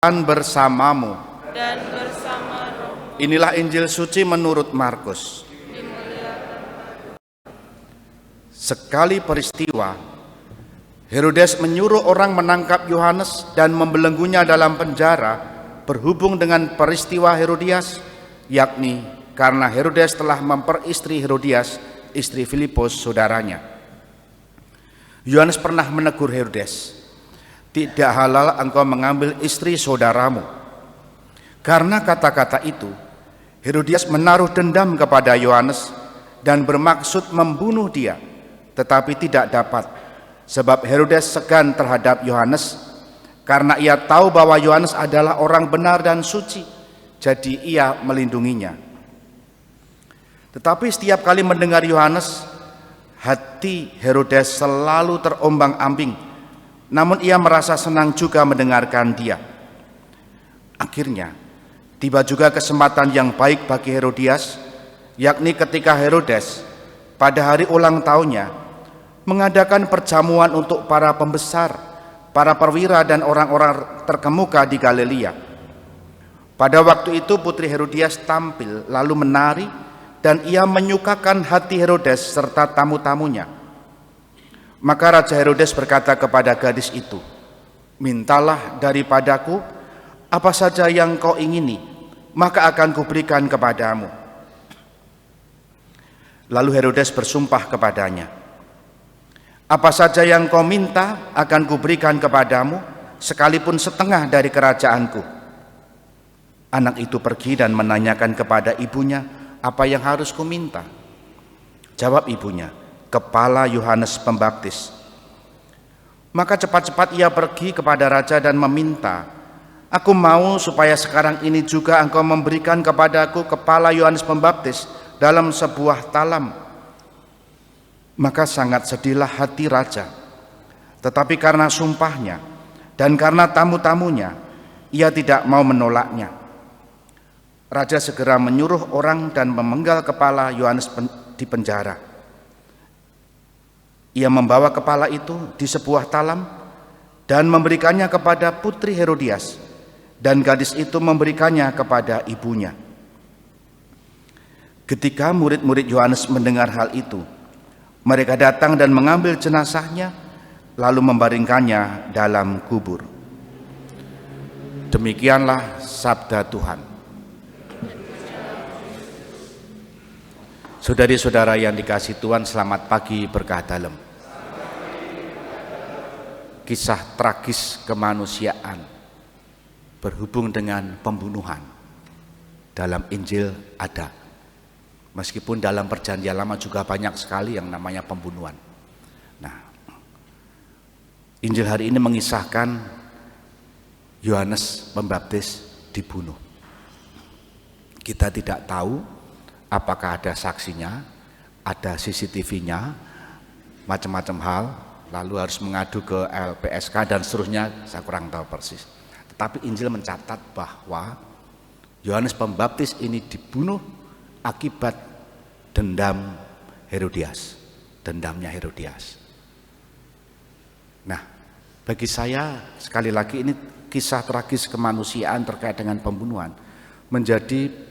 dan bersamamu. Dan bersama roh. Inilah Injil suci menurut Markus. Sekali peristiwa, Herodes menyuruh orang menangkap Yohanes dan membelenggunya dalam penjara berhubung dengan peristiwa Herodias, yakni karena Herodes telah memperistri Herodias, istri Filipus saudaranya. Yohanes pernah menegur Herodes, "Tidak halal engkau mengambil istri saudaramu." Karena kata-kata itu, Herodias menaruh dendam kepada Yohanes dan bermaksud membunuh dia, tetapi tidak dapat, sebab Herodes segan terhadap Yohanes karena ia tahu bahwa Yohanes adalah orang benar dan suci, jadi ia melindunginya. Tetapi setiap kali mendengar Yohanes, hati Herodes selalu terombang-ambing, namun ia merasa senang juga mendengarkan dia. Akhirnya tiba juga kesempatan yang baik bagi Herodias, yakni ketika Herodes pada hari ulang tahunnya mengadakan perjamuan untuk para pembesar, para perwira dan orang-orang terkemuka di Galilea. Pada waktu itu putri Herodias tampil lalu menari, dan ia menyukakan hati Herodes serta tamu-tamunya. Maka Raja Herodes berkata kepada gadis itu, "Mintalah daripadaku apa saja yang kau ingini, maka akan kuberikan kepadamu." Lalu Herodes bersumpah kepadanya, "Apa saja yang kau minta akan kuberikan kepadamu, sekalipun setengah dari kerajaanku." Anak itu pergi dan menanyakan kepada ibunya, "Apa yang harus kuminta?" Jawab ibunya, "Kepala Yohanes Pembaptis." Maka cepat-cepat ia pergi kepada raja dan meminta, "Aku mau supaya sekarang ini juga engkau memberikan kepadaku kepala Yohanes Pembaptis dalam sebuah talam." Maka sangat sedihlah hati raja, tetapi karena sumpahnya dan karena tamu-tamunya, ia tidak mau menolaknya. Raja segera menyuruh orang dan memenggal kepala Yohanes di penjara. Ia membawa kepala itu di sebuah talam dan memberikannya kepada putri Herodias, dan gadis itu memberikannya kepada ibunya. Ketika murid-murid Yohanes mendengar hal itu, mereka datang dan mengambil jenazahnya lalu membaringkannya dalam kubur. Demikianlah sabda Tuhan. Saudari-saudara yang dikasihi Tuhan, selamat pagi berkah dalam. Kisah tragis kemanusiaan berhubung dengan pembunuhan dalam Injil ada. Meskipun dalam Perjanjian Lama juga banyak sekali yang namanya pembunuhan. Nah, Injil hari ini mengisahkan Yohanes Pembaptis dibunuh. Kita tidak tahu apakah ada saksinya, ada CCTV-nya, macam-macam hal, lalu harus mengadu ke LPSK dan seterusnya, saya kurang tahu persis. Tetapi Injil mencatat bahwa Yohanes Pembaptis ini dibunuh akibat dendam Herodias, dendamnya Herodias. Nah, bagi saya sekali lagi ini kisah tragis kemanusiaan terkait dengan pembunuhan menjadi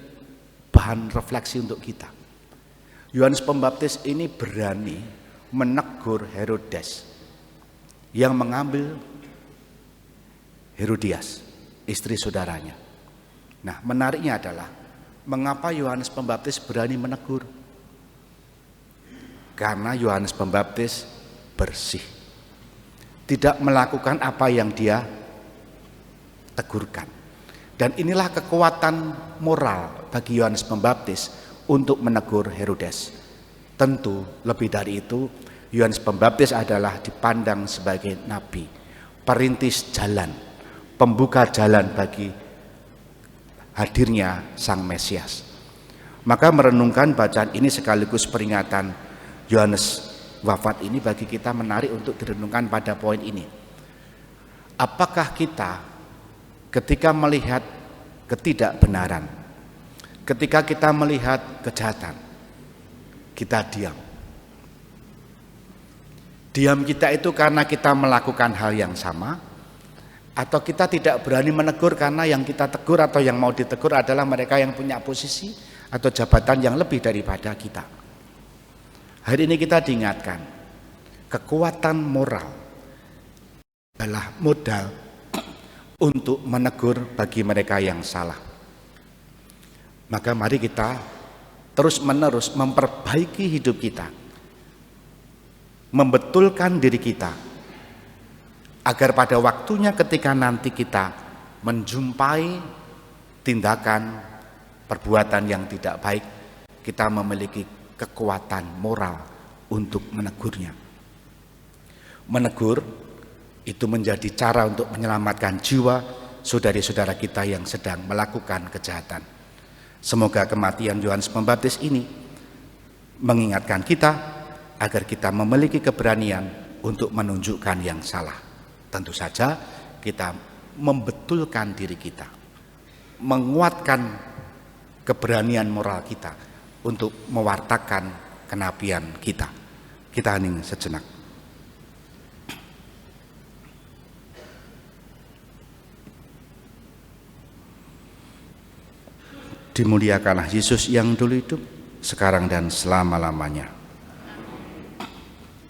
bahan refleksi untuk kita. Yohanes Pembaptis ini berani menegur Herodes yang mengambil Herodias, istri saudaranya. Nah, menariknya adalah mengapa Yohanes Pembaptis berani menegur? Karena Yohanes Pembaptis bersih, tidak melakukan apa yang dia tegurkan. Dan inilah kekuatan moral bagi Yohanes Pembaptis untuk menegur Herodes. Tentu lebih dari itu, Yohanes Pembaptis adalah dipandang sebagai nabi, perintis jalan, pembuka jalan bagi hadirnya Sang Mesias. Maka merenungkan bacaan ini sekaligus peringatan Yohanes wafat ini bagi kita menarik untuk direnungkan pada poin ini. Apakah kita ketika melihat ketidakbenaran, ketika kita melihat kejahatan, kita diam? Diam kita itu karena kita melakukan hal yang sama, Atau kita tidak berani menegur karena yang kita tegur atau yang mau ditegur adalah mereka yang punya posisi atau jabatan yang lebih daripada kita. Hari ini kita diingatkan, kekuatan moral adalah modal untuk menegur bagi mereka yang salah. Maka mari kita terus-menerus memperbaiki hidup kita, membetulkan diri kita, agar pada waktunya ketika nanti kita menjumpai tindakan perbuatan yang tidak baik, kita memiliki kekuatan moral untuk menegurnya. Menegur itu menjadi cara untuk menyelamatkan jiwa saudari-saudara kita yang sedang melakukan kejahatan. Semoga kematian Yohanes Pembaptis ini mengingatkan kita agar kita memiliki keberanian untuk menunjukkan yang salah. Tentu saja kita membetulkan diri kita, menguatkan keberanian moral kita untuk mewartakan kenabian kita. Kita hening sejenak. Dimuliakanlah Yesus yang dulu hidup, sekarang dan selama-lamanya.